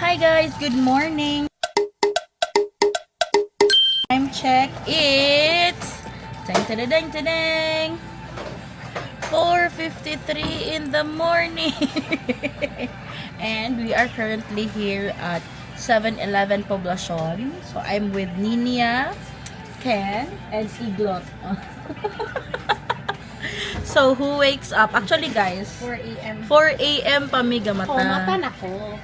Hi guys, good morning. Time check. It's 4:53 in the morning. And we are currently here at 7-Eleven Poblacion. So I'm with Ninia, Ken, and Iglot. So who wakes up? Actually guys, 4 a.m. 4 a.m. pamiga mata. Oh, mata na ko.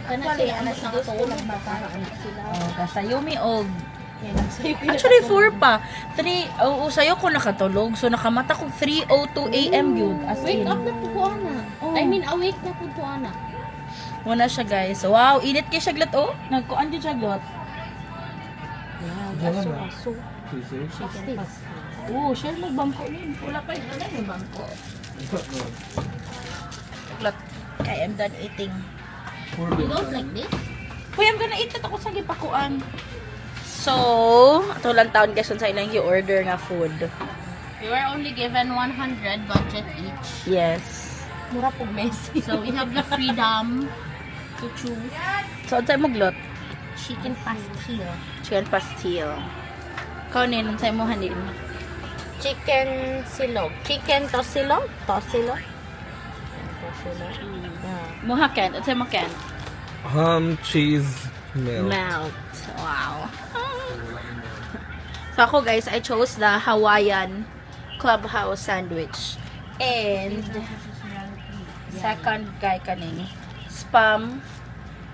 Kana Actually, sila anak na tulog mata anak sila. Kasayumi og Yan ang sayo. actually 4 pa. 3 oo sayo ko nakatulog. So nakamata ko 3:02 a.m. yun. As Wake in, up na po ko ana. Oh. I mean, awake na po ko ana. Wala siya guys. Wow, init kay siya glat oh. Nagkuan di siya glat. Aso. Oh, share mo bangko ni. Wala pa yung bangko. Glat. Okay, I'm done eating. You don't like this? Uy, I'm gonna eat na ako sa gipakuan. So, ito lang taon guys sa ilang i-order nga food. We were only given 100 budget each. Yes. Mura po messy. So we have the freedom to choose So, ano tayo maglot? chicken pastil. Chicken pastil. Kaunin, ano tayo mo hanin? Chicken silog. Chicken tosilog? Tosilog? Tosilog. Yeah. Muha Ken. Ano tayo mo Ken? Cheese milk. Melt. Wow. So ako guys, I chose the Hawaiian Clubhouse sandwich. And second guy kaning Spam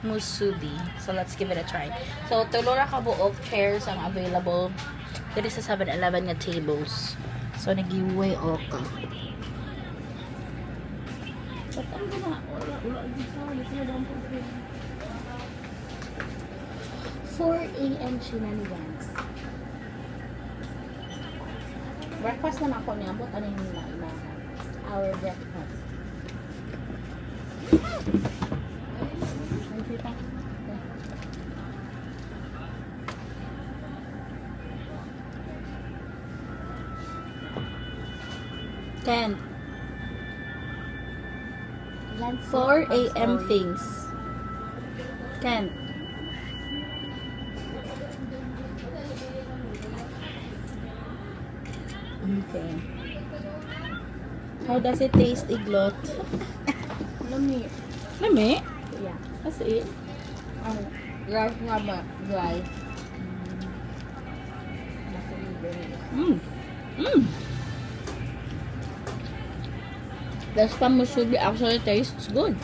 Musubi. So let's give it a try. So tulura ka buok chairs ang available. There is sa 7-Eleven nga tables. So nag-giveaway ka. But ang gana, wala dito. 4 a.m. shenanigans. Breakfast na ako niya. But ano yung nila? Our breakfast. Ken, 4 a.m. things. Ken. Okay. How does it taste, Iglot? Lami. Lami? Yeah. That's it. Ang rice nga ba? Dry. The spam musubi actually tastes good.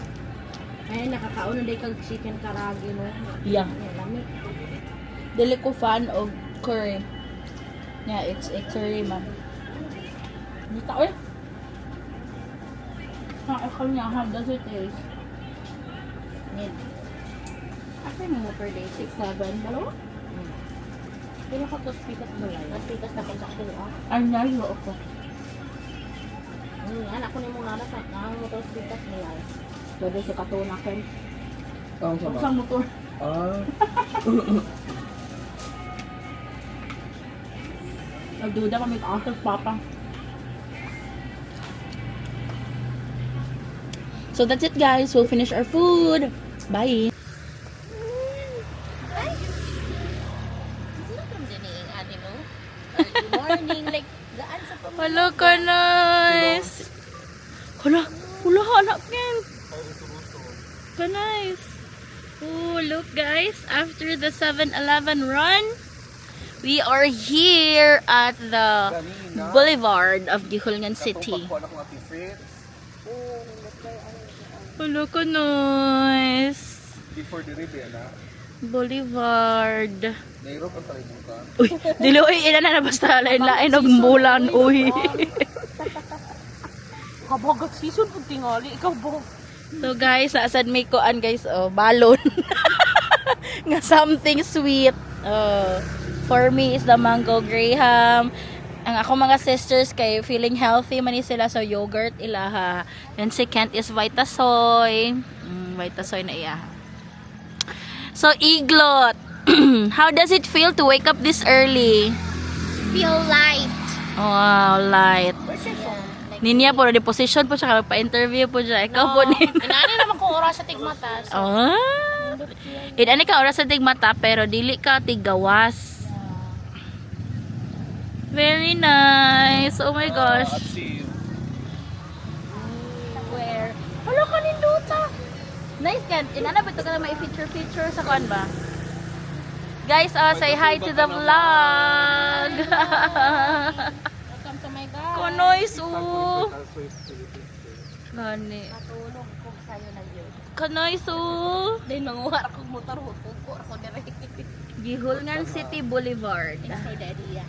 Ay, nakakaon na day kag chicken karagi no. Yeah. Ay, lami. Dili ko fan of curry. Yeah, it's a curry man. Dito eh. Akal niya, how does it taste? Need. Asa mo per day? 6, 7? Dalawa? Pero ka to pikas balay. At pikas na kung sakto ah. Ang nalo ako. Anak ko ni mong nanas na ang motor pikas balay. Pwede sa katuna, Ken. Ang sama. Sa motor. Nagduda kami after papa. So that's it guys. We'll finish our food. Bye. Good morning. Like, gaan sa pamilya. Hello ka nice. Hula anak yan. Ka nice. Oh, look guys. After the 7-Eleven run, we are here at the Boulevard of Gihulngan City. Hello ka nice. Before the ribbon, Boulevard. Nairop ang kalimutan. Uy, dili oy ina na basta lain-lain og bulan uy. Kabagat season pag tingali. Ikaw ba? So guys, asad may kuan guys, oh, balon. Nga something sweet. For me is the mango graham. Ang ako mga sisters kay feeling healthy man ni sila so yogurt ilaha. And si Kent is Vitasoy. Vitasoy na iya. So Iglot, how does it feel to wake up this early? Feel light. Wow, light. Where's your phone? Ninya po, di position po siya, pa-interview po siya. Ikaw po ni. Inani naman kung oras sa tigmata. So, Ah. Ini ka oras sa tigmata, pero dili ka tigawas. Very nice. Oh my gosh. Achieve. Where? Wala ka ninduta. Nice ka. Inanabit ka na may feature sa kuan ba? Guys, say hi to the vlog. welcome to my God. Kanoys, Gani. Matulog ko sa'yo na yun. Kanoys, Then, manguha akong motor, hutuko ako dire. Gihulngan City Boulevard. Say daddy, yeah.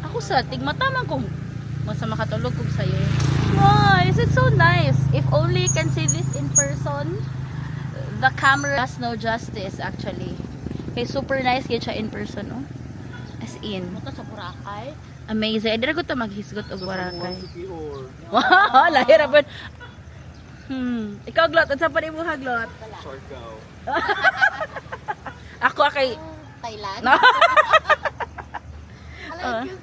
Ako sa tigmataman kung masa makatulog ko sa'yo. Nice, it's so nice. If only you can see this in person, the camera has no justice actually. Okay, super nice kaya siya in person, oh. As in, Muto sa Boracay. amazing. Dira ko to maghisgot og Boracay. City or Wow, lahir rapod. Ikaw glot, unsa pa mo haglot? Siargao. Ako kay Thailand. No. I like you.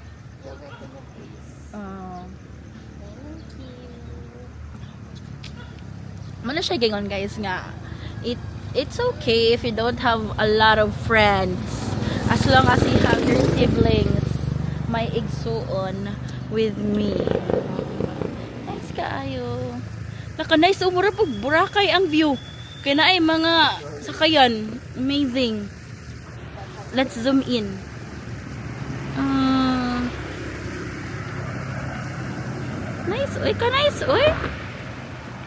Yogurt in the place. Thank you. Mano siya gingon guys nga it's okay if you don't have a lot of friends as long as you have your siblings may igsuon with me. Nice kaayo. Naka nice umura pag Boracay ang view. Kaya na ay mga sakayan. Amazing. Let's zoom in. Nice oy ka nice oy.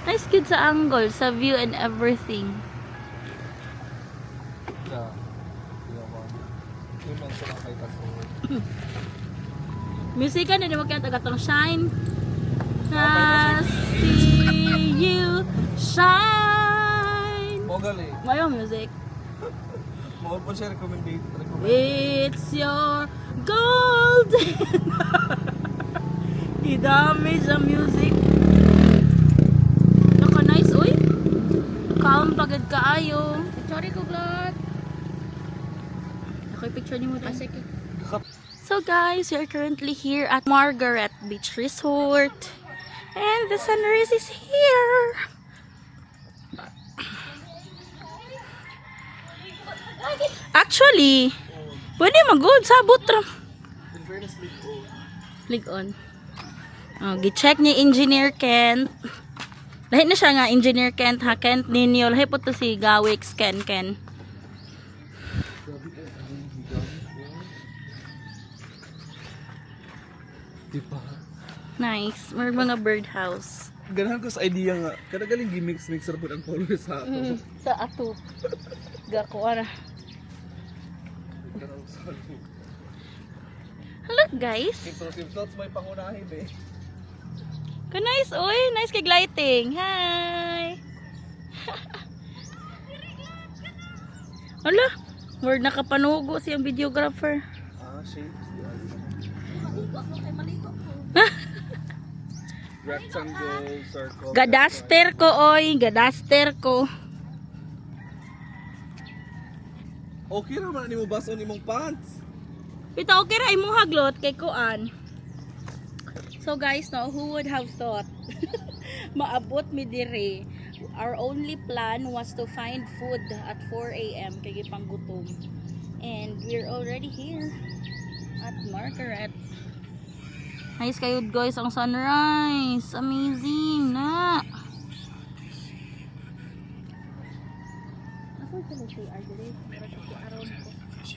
Nice good sa angle, sa view and everything. Yeah. Hindi man sa kay kaso. Music na mo kaya tagatong shine. I see you shine. Mo gali. Mayo music. Mo po siya recommend. It's your golden. Idami sa music. Naka nice oy. Calm pagad kaayo. Sorry ko, Glot. Ako picture ni mo din. Sige. So guys, we are currently here at Margaret Beach Resort. And the sunrise is here. Actually, pwede mag-good sabot ra. In fairness, Click on. Oh, gi-check ni Engineer Kent. Lahi na siya nga Engineer Kent ha, Kent ninyo. Lahi po to si Gawix Ken. di ba? Nice. May mga birdhouse. Ganahan ko sa idea nga. Kada galing gimix-mix ra pud ang color sa ato. Sa ato. Gako ara. Hello guys. Intrusive thoughts may pangunahin eh. Ka nice oy, nice kay lighting. Hi. Hala, word nakapanugo siyang videographer. Shapes. Rectangle, circle. Gadaster ko oy, gadaster ko. Okay naman ni mo baso ni mong pants. Pita okay ra imong haglot kay kuan. So guys, no, who would have thought maabot mi dire. Our only plan was to find food at 4 AM kay gipanggutom. And we're already here at Margaret. Nice kayo guys ang sunrise. Amazing na.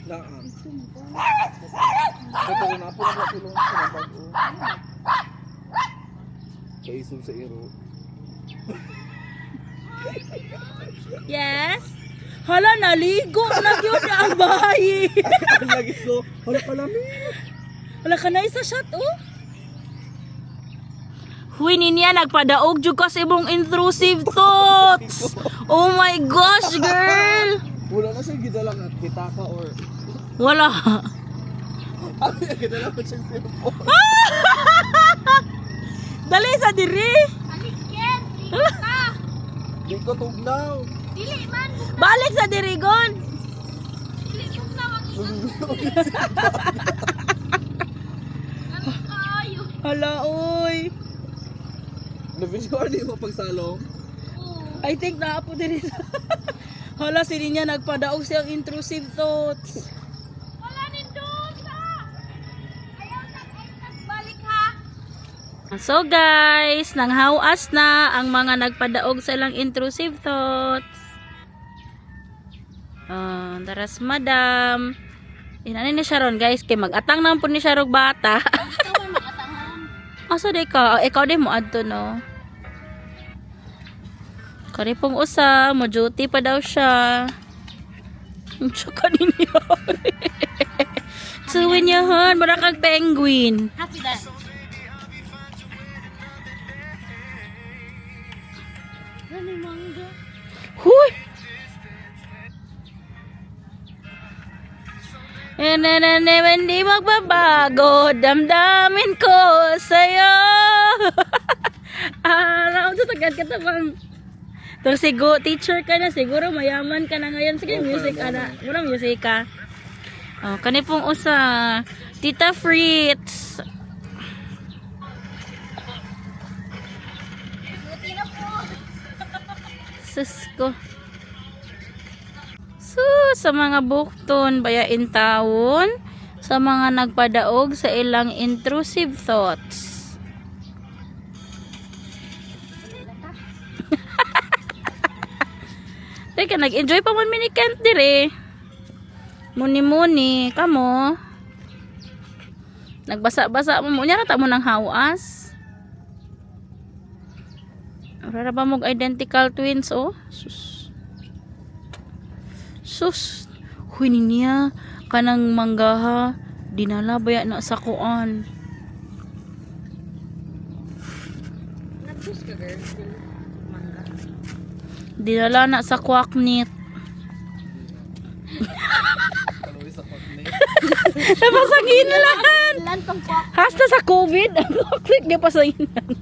Laan. Ito na po na tulong sa bago. Kaisog sa iro. Yes. Hala, naligo na yun ang bahay. Lagi ko. Hala kalamig. Wala ka na isa shot, oh. Huy, niya, nagpadaog jud ka sa imong intrusive thoughts. Oh my gosh, girl. Wala na siya gidala nga kitaka or Wala. gidala ko siya cellphone. Dali sa diri. Alikyan, dili ka. Di ko tugnaw. Dili man. Balik sa diri, gon. Dili yung nawang ina. Ano kayo? Hala, oy. Na-video di mo pagsalong. I think naapo din ito. Hala, sili niya nagpadaog siyang intrusive thoughts. So guys, nanghawas na ang mga nagpadaog sa ilang intrusive thoughts. Daras madam. Inani ni Sharon guys, kay mag-atang naman po ni Sharon bata. Asa di ka? Ikaw di mo adto no? Kani pong usa, mo duty pa daw siya. Tsaka ninyo. Suwin niya hon, mura kag penguin. Happy that. Ano mangga? Huy! Hindi magbabago, damdamin ko sa'yo. Alam, tutagad ka tabang. Pero siguro, teacher ka na, siguro mayaman ka na ngayon. Sige, music ka na. Murang music ka. Oh, kani pong usa. Tita Fritz. Sus ko. Sa mga bukton, bayain taon, sa mga nagpadaog sa ilang intrusive thoughts. Teka, nag-enjoy pa man minikant dire. Muni-muni, kamo. Nagbasa-basa mo. Nya rata mo ng hawas. Wala ba mong identical twins, oh? Sus, huy niya, kanang manggaha, dinala baya na sa kuan. Nag-juice ka girl? Mangga. Dinala na sa kwaknit. Kaloy sa pagni. Napasanginan! Ilan tong kwak? Hasta sa COVID, ang kwaknit niya pasanginan.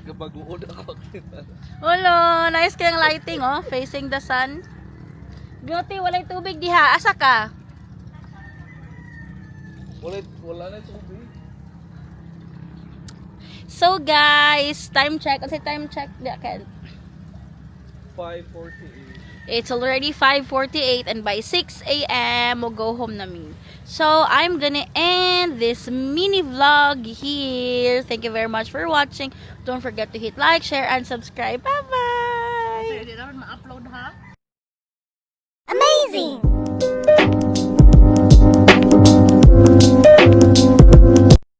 Gabaguod ako. Hello, nice kayang lighting, oh, facing the sun. Beauty, walay tubig diha. Asa ka? Wala na tubig. So guys, time check. Kasi time check. 5:48. It's already 5:48 and by 6 a.m. we'll go home na me. So I'm gonna end this mini vlog here. Thank you very much for watching. Don't forget to hit like, share, and subscribe. Bye bye.